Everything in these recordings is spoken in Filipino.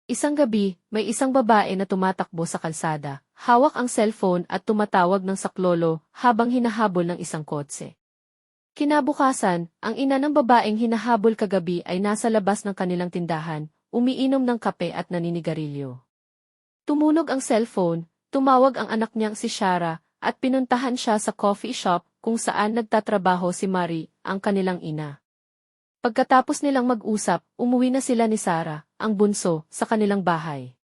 Isang gabi, may isang babae na tumatakbo sa kalsada, hawak ang cellphone at tumatawag ng saklolo habang hinahabol ng isang kotse. Kinabukasan, ang ina ng babaeng hinahabol kagabi ay nasa labas ng kanilang tindahan, umiinom ng kape at naninigarilyo. Tumunog ang cellphone, tumawag ang anak niyang si Shara, at pinuntahan siya sa coffee shop kung saan nagtatrabaho si Marie, ang kanilang ina. Pagkatapos nilang mag-usap, umuwi na sila ni Sarah, ang bunso, sa kanilang bahay.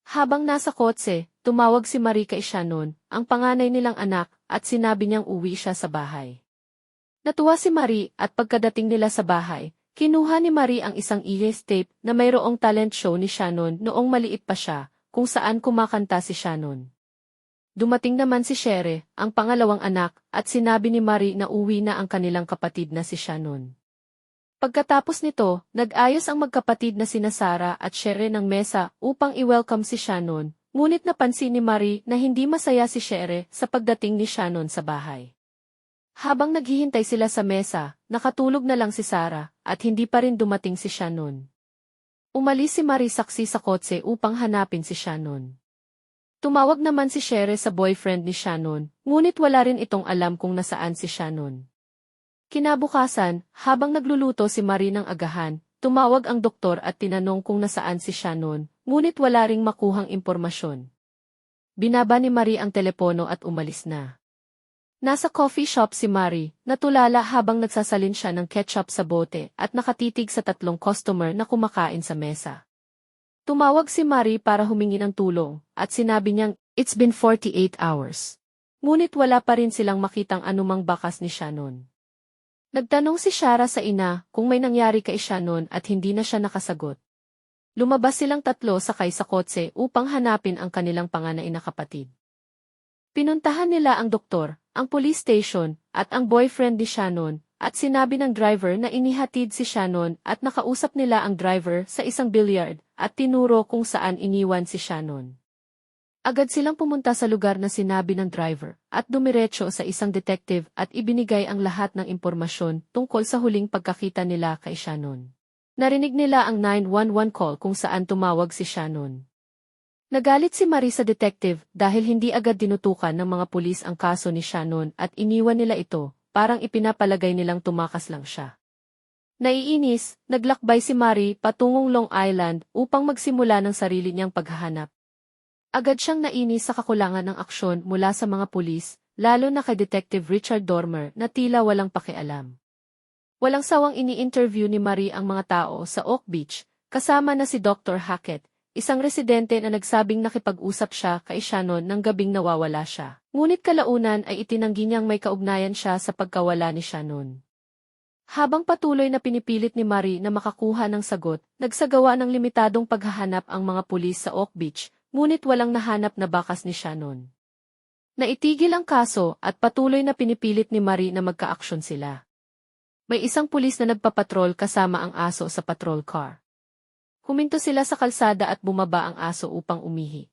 Habang nasa kotse, tumawag si Marie kay Shannon, ang panganay nilang anak, at sinabi niyang uwi siya sa bahay. Natuwa si Marie at pagkadating nila sa bahay, kinuha ni Marie ang isang ES tape na mayroong talent show ni Shannon noong maliit pa siya, kung saan kumakanta si Shannon. Dumating naman si Shere, ang pangalawang anak, at sinabi ni Marie na uwi na ang kanilang kapatid na si Shannon. Pagkatapos nito, nag-ayos ang magkapatid na sina Sarah at Shere ng mesa upang i-welcome si Shannon, ngunit napansin ni Marie na hindi masaya si Shere sa pagdating ni Shannon sa bahay. Habang naghihintay sila sa mesa, nakatulog na lang si Sarah at hindi pa rin dumating si Shannon. Umalis si Marie saksi sa kotse upang hanapin si Shannon. Tumawag naman si Shere sa boyfriend ni Shannon, ngunit wala rin itong alam kung nasaan si Shannon. Kinabukasan, habang nagluluto si Marie ng agahan, tumawag ang doktor at tinanong kung nasaan si Shannon, ngunit wala ring makuhang impormasyon. Binaba ni Marie ang telepono at umalis na. Nasa coffee shop si Marie, natulala habang nagsasalin siya ng ketchup sa bote at nakatitig sa 3 customer na kumakain sa mesa. Tumawag si Marie para humingi ng tulong, at sinabi niyang, "It's been 48 hours." Ngunit wala pa rin silang makitang anumang bakas ni Shannon. Nagtanong si Shara sa ina kung may nangyari kay Shannon at hindi na siya nakasagot. Lumabas silang 3 sakay sa kotse upang hanapin ang kanilang panganay na kapatid. Pinuntahan nila ang doktor, ang police station, at ang boyfriend ni Shannon, at sinabi ng driver na inihatid si Shannon at nakausap nila ang driver sa isang billiard at tinuro kung saan iniwan si Shannon. Agad silang pumunta sa lugar na sinabi ng driver at dumiretso sa isang detective at ibinigay ang lahat ng impormasyon tungkol sa huling pagkakita nila kay Shannon. Narinig nila ang 911 call kung saan tumawag si Shannon. Nagalit si Marie sa detective dahil hindi agad dinutukan ng mga pulis ang kaso ni Shannon at iniwan nila ito, parang ipinapalagay nilang tumakas lang siya. Naiinis, naglakbay si Marie patungong Long Island upang magsimula ng sarili niyang paghahanap. Agad siyang nainis sa kakulangan ng aksyon mula sa mga pulis, lalo na kay Detective Richard Dormer na tila walang pakialam. Walang sawang ini-interview ni Marie ang mga tao sa Oak Beach, kasama na si Dr. Hackett, isang residente na nagsabing nakipag-usap siya kay Shannon ng gabing nawawala siya. Ngunit kalaunan ay itinanggi niyang may kaugnayan siya sa pagkawala ni Shannon. Habang patuloy na pinipilit ni Marie na makakuha ng sagot, nagsagawa ng limitadong paghahanap ang mga pulis sa Oak Beach, ngunit walang nahanap na bakas ni Shannon. Naitigil ang kaso at patuloy na pinipilit ni Marie na magka-aksyon sila. May isang pulis na nagpapatrol kasama ang aso sa patrol car. Huminto sila sa kalsada at bumaba ang aso upang umihi.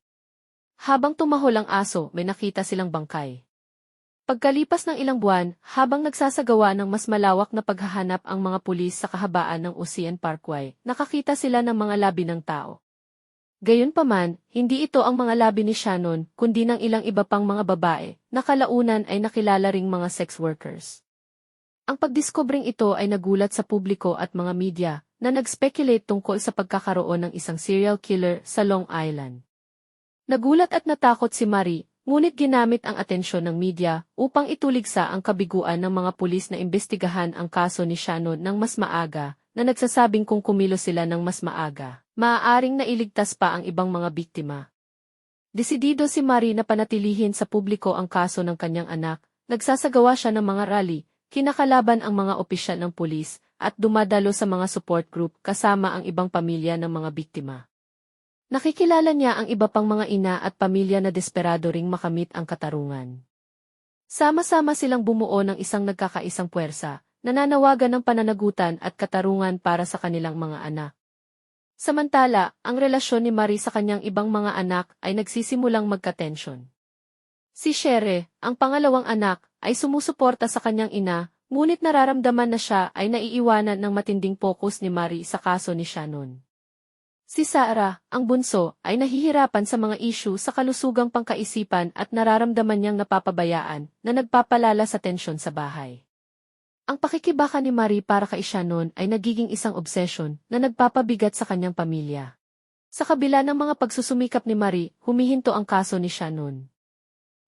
Habang tumahol ang aso, may nakita silang bangkay. Pagkalipas ng ilang buwan, habang nagsasagawa ng mas malawak na paghahanap ang mga pulis sa kahabaan ng Ocean Parkway, nakakita sila ng mga labi ng tao. Gayunpaman, hindi ito ang mga labi ni Shannon, kundi ng ilang iba pang mga babae, na kalaunan ay nakilala ring mga sex workers. Ang pagdiskobring ito ay nagulat sa publiko at mga media, na nag-speculate tungkol sa pagkakaroon ng isang serial killer sa Long Island. Nagulat at natakot si Marie, ngunit ginamit ang atensyon ng media upang ituligsa ang kabiguan ng mga pulis na imbestigahan ang kaso ni Shannon ng mas maaga, na nagsasabing kung kumilos sila ng mas maaga, maaaring nailigtas pa ang ibang mga biktima. Desidido si Marie na panatilihin sa publiko ang kaso ng kanyang anak, nagsasagawa siya ng mga rally, kinakalaban ang mga opisyal ng pulis, at dumadalo sa mga support group kasama ang ibang pamilya ng mga biktima. Nakikilala niya ang iba pang mga ina at pamilya na desperado ring makamit ang katarungan. Sama-sama silang bumuo ng isang nagkakaisang puwersa, nananawagan ng pananagutan at katarungan para sa kanilang mga anak. Samantala, ang relasyon ni Marie sa kanyang ibang mga anak ay nagsisimulang magka-tensyon. Si Shere, ang pangalawang anak, ay sumusuporta sa kanyang ina, ngunit nararamdaman na siya ay naiiwanan ng matinding focus ni Marie sa kaso ni Shannon. Si Sarah, ang bunso, ay nahihirapan sa mga issue sa kalusugang pangkaisipan at nararamdaman niyang napapabayaan na nagpapalala sa tensyon sa bahay. Ang pakikibaka ni Marie para kay Shannon ay nagiging isang obsession na nagpapabigat sa kanyang pamilya. Sa kabila ng mga pagsusumikap ni Marie, humihinto ang kaso ni Shannon.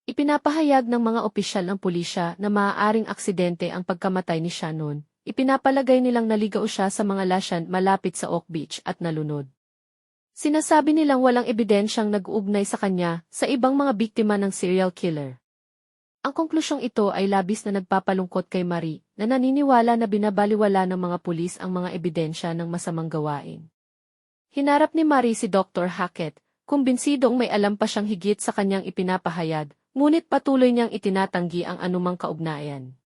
Ipinapahayag ng mga opisyal ng pulisya na maaaring aksidente ang pagkamatay ni Shannon. Ipinapalagay nilang naligaw siya sa mga lasyan malapit sa Oak Beach at nalunod. Sinasabi nilang walang ebidensyang nag-uugnay sa kanya sa ibang mga biktima ng serial killer. Ang konklusyong ito ay labis na nagpapalungkot kay Marie, na naniniwala na binabaliwala ng mga pulis ang mga ebidensya ng masamang gawain. Hinarap ni Marie si Dr. Hackett, kumbinsidong may alam pa siyang higit sa kanyang ipinapahayag, ngunit patuloy niyang itinatanggi ang anumang kaugnayan.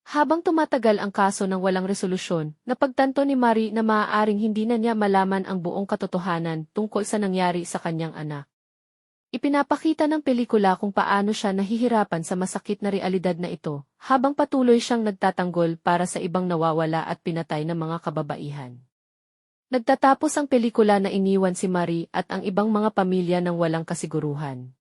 Habang tumatagal ang kaso ng walang resolusyon, napagtanto ni Marie na maaaring hindi na niya malaman ang buong katotohanan tungkol sa nangyari sa kanyang anak. Ipinapakita ng pelikula kung paano siya nahihirapan sa masakit na realidad na ito, habang patuloy siyang nagtatanggol para sa ibang nawawala at pinatay na mga kababaihan. Nagtatapos ang pelikula na iniwan si Marie at ang ibang mga pamilya ng walang kasiguruhan.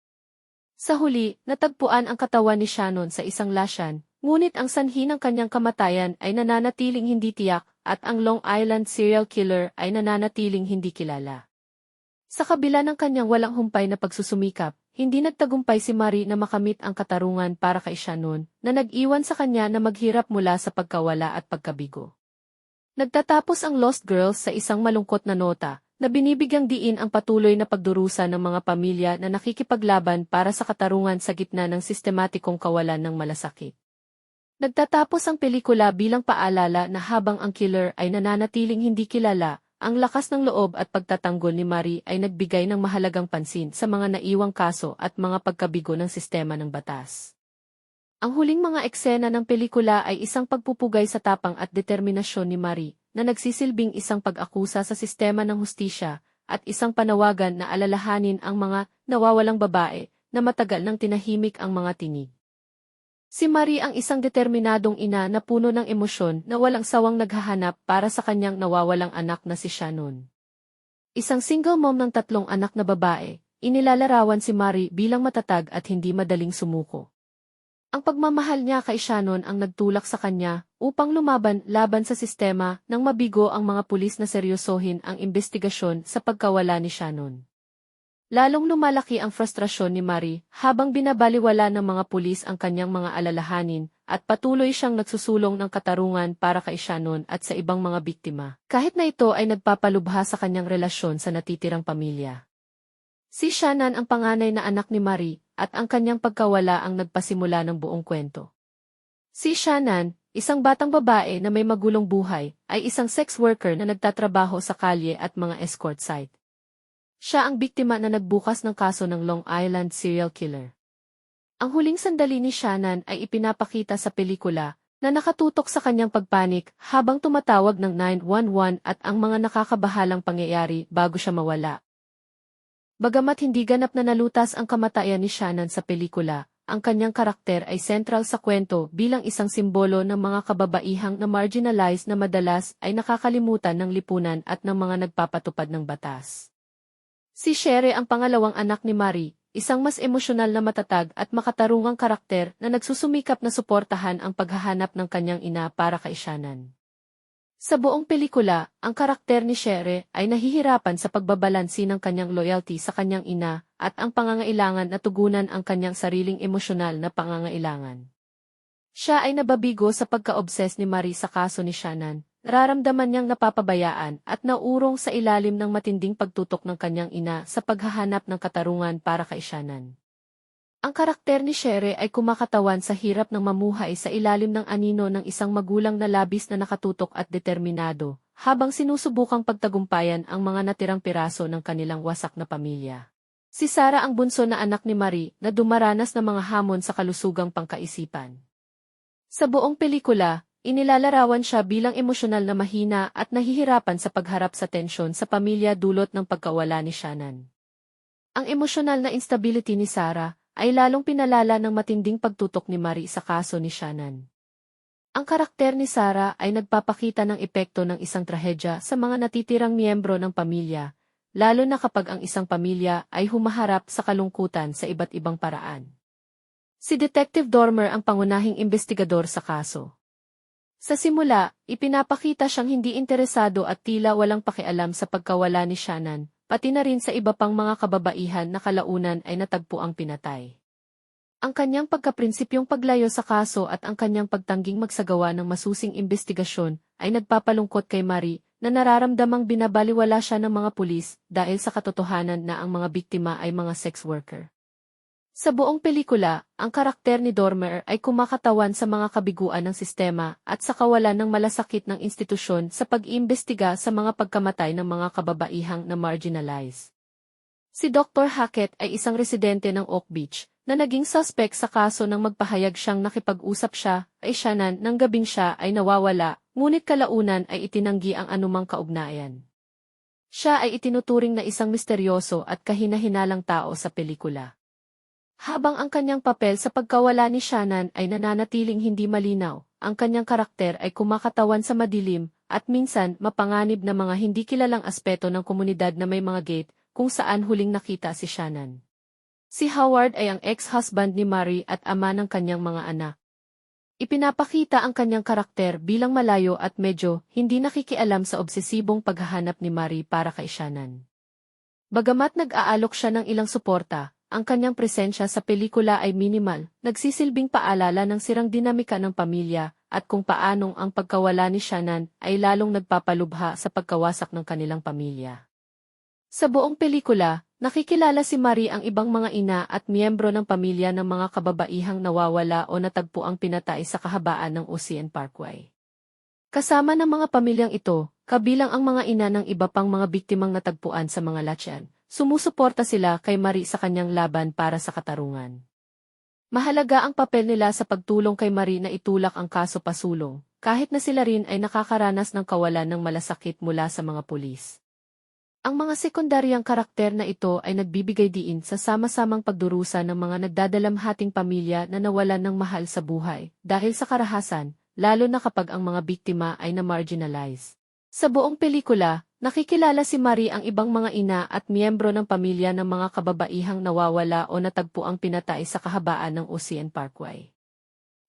Sa huli, natagpuan ang katawan ni Shannon sa isang lasyan, ngunit ang sanhi ng kanyang kamatayan ay nananatiling hindi tiyak at ang Long Island serial killer ay nananatiling hindi kilala. Sa kabila ng kanyang walang humpay na pagsusumikap, hindi nagtagumpay si Marie na makamit ang katarungan para kay Shannon na nag-iwan sa kanya na maghirap mula sa pagkawala at pagkabigo. Nagtatapos ang Lost Girls sa isang malungkot na nota, na binibigyang diin ang patuloy na pagdurusa ng mga pamilya na nakikipaglaban para sa katarungan sa gitna ng sistematikong kawalan ng malasakit. Nagtatapos ang pelikula bilang paalala na habang ang killer ay nananatiling hindi kilala, ang lakas ng loob at pagtatanggol ni Marie ay nagbigay ng mahalagang pansin sa mga naiwang kaso at mga pagkabigo ng sistema ng batas. Ang huling mga eksena ng pelikula ay isang pagpupugay sa tapang at determinasyon ni Marie, na nagsisilbing isang pag-akusa sa sistema ng hustisya, at isang panawagan na alalahanin ang mga nawawalang babae, na matagal nang tinahimik ang mga tinig. Si Marie ang isang determinadong ina na puno ng emosyon na walang sawang naghahanap para sa kanyang nawawalang anak na si Shannon. Isang single mom ng 3 anak na babae, inilalarawan si Marie bilang matatag at hindi madaling sumuko. Ang pagmamahal niya kay Shannon ang nagtulak sa kanya upang laban sa sistema nang mabigo ang mga pulis na seryosohin ang investigasyon sa pagkawala ni Shannon. Lalong lumalaki ang frustrasyon ni Marie habang binabaliwala ng mga pulis ang kanyang mga alalahanin at patuloy siyang nagsusulong ng katarungan para kay Shannon at sa ibang mga biktima, kahit na ito ay nagpapalubha sa kanyang relasyon sa natitirang pamilya. Si Shannon ang panganay na anak ni Marie, at ang kanyang pagkawala ang nagpasimula ng buong kwento. Si Shannon, isang batang babae na may magulong buhay, ay isang sex worker na nagtatrabaho sa kalye at mga escort site. Siya ang biktima na nagbukas ng kaso ng Long Island serial killer. Ang huling sandali ni Shannon ay ipinapakita sa pelikula, na nakatutok sa kanyang pagpanik habang tumatawag ng 911 at ang mga nakakabahalang pangyayari bago siya mawala. Bagamat hindi ganap na nalutas ang kamatayan ni Shannon sa pelikula, ang kanyang karakter ay sentral sa kwento bilang isang simbolo ng mga kababaihang na marginalized na madalas ay nakakalimutan ng lipunan at ng mga nagpapatupad ng batas. Si Sherry ang pangalawang anak ni Marie, isang mas emosyonal na matatag at makatarungang karakter na nagsusumikap na suportahan ang paghahanap ng kanyang ina para kay Shannon. Sa buong pelikula, ang karakter ni Sherry ay nahihirapan sa pagbabalansi ng kanyang loyalty sa kanyang ina at ang pangangailangan na tugunan ang kanyang sariling emosyonal na pangangailangan. Siya ay nababigo sa pagka-obses ni Marie sa kaso ni Shannon, nararamdaman niyang napapabayaan at naurong sa ilalim ng matinding pagtutok ng kanyang ina sa paghahanap ng katarungan para kay Shannon. Ang karakter ni Sherry ay kumakatawan sa hirap ng mamuhay sa ilalim ng anino ng isang magulang na labis na nakatutok at determinado, habang sinusubukang pagtagumpayan ang mga natirang piraso ng kanilang wasak na pamilya. Si Sarah ang bunso na anak ni Marie na dumaranas ng mga hamon sa kalusugang pangkaisipan. Sa buong pelikula, inilalarawan siya bilang emosyonal na mahina at nahihirapan sa pagharap sa tensyon sa pamilya dulot ng pagkawala ni Shannon. Ang emosyonal na instability ni Sarah ay lalong pinalala ng matinding pagtutok ni Marie sa kaso ni Shannon. Ang karakter ni Sarah ay nagpapakita ng epekto ng isang trahedya sa mga natitirang miyembro ng pamilya, lalo na kapag ang isang pamilya ay humaharap sa kalungkutan sa iba't ibang paraan. Si Detective Dormer ang pangunahing investigador sa kaso. Sa simula, ipinapakita siyang hindi interesado at tila walang pakialam sa pagkawala ni Shannon, pati na rin sa iba pang mga kababaihan na kalaunan ay natagpuang pinatay. Ang kanyang pagkaprinsipyong paglayo sa kaso at ang kanyang pagtangging magsagawa ng masusing investigasyon ay nagpapalungkot kay Marie na nararamdamang binabaliwala siya ng mga pulis dahil sa katotohanan na ang mga biktima ay mga sex worker. Sa buong pelikula, ang karakter ni Dormer ay kumakatawan sa mga kabiguan ng sistema at sa kawalan ng malasakit ng institusyon sa pag-iimbestiga sa mga pagkamatay ng mga kababaihang na marginalized. Si Dr. Hackett ay isang residente ng Oak Beach na naging suspect sa kaso nang magpahayag siyang nakipag-usap siya kay Shannon nang gabing siya ay nawawala, ngunit kalaunan ay itinanggi ang anumang kaugnayan. Siya ay itinuturing na isang misteryoso at kahina-hinalang tao sa pelikula. Habang ang kanyang papel sa pagkawala ni Shannon ay nananatiling hindi malinaw, ang kanyang karakter ay kumakatawan sa madilim at minsan mapanganib na mga hindi kilalang aspeto ng komunidad na may mga gate kung saan huling nakita si Shannon. Si Howard ay ang ex-husband ni Marie at ama ng kanyang mga anak. Ipinapakita ang kanyang karakter bilang malayo at medyo hindi nakikialam sa obsesibong paghahanap ni Marie para kay Shannon. Bagamat nag-aalok siya ng ilang suporta, ang kanyang presensya sa pelikula ay minimal, nagsisilbing paalala ng sirang dinamika ng pamilya at kung paanong ang pagkawala ni Shannon ay lalong nagpapalubha sa pagkawasak ng kanilang pamilya. Sa buong pelikula, nakikilala si Marie ang ibang mga ina at miyembro ng pamilya ng mga kababaihang nawawala o natagpuang pinatay sa kahabaan ng Ocean Parkway. Kasama ng mga pamilyang ito, kabilang ang mga ina ng iba pang mga biktimang natagpuan sa mga latyan, sumusuporta sila kay Marie sa kanyang laban para sa katarungan. Mahalaga ang papel nila sa pagtulong kay Marie na itulak ang kaso pasulong, kahit na sila rin ay nakakaranas ng kawalan ng malasakit mula sa mga pulis. Ang mga sekundaryang karakter na ito ay nagbibigay diin sa sama-samang pagdurusa ng mga nagdadalamhating pamilya na nawalan ng mahal sa buhay dahil sa karahasan, lalo na kapag ang mga biktima ay na-marginalize. Sa buong pelikula, nakikilala si Marie ang ibang mga ina at miyembro ng pamilya ng mga kababaihang nawawala o natagpuang pinatay sa kahabaan ng Ocean Parkway.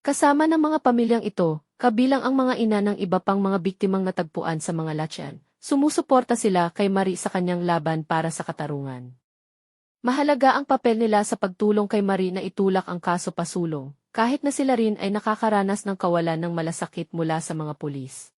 Kasama ng mga pamilyang ito, kabilang ang mga ina ng iba pang mga biktimang natagpuan sa mga latyan. Sumusuporta sila kay Marie sa kanyang laban para sa katarungan. Mahalaga ang papel nila sa pagtulong kay Marie na itulak ang kaso pasulong, kahit na sila rin ay nakakaranas ng kawalan ng malasakit mula sa mga pulis.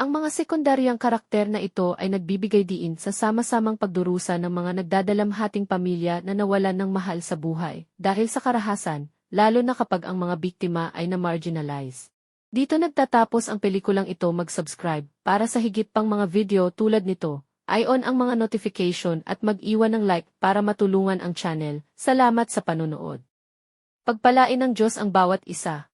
Ang mga sekundaryang karakter na ito ay nagbibigay diin sa sama-samang pagdurusa ng mga nagdadalamhating pamilya na nawalan ng mahal sa buhay dahil sa karahasan, lalo na kapag ang mga biktima ay na-marginalize. Dito nagtatapos ang pelikulang ito. Mag-subscribe para sa higit pang mga video tulad nito. I-on ang mga notification at mag-iwan ng like para matulungan ang channel. Salamat sa panunood. Pagpalain ng Diyos ang bawat isa.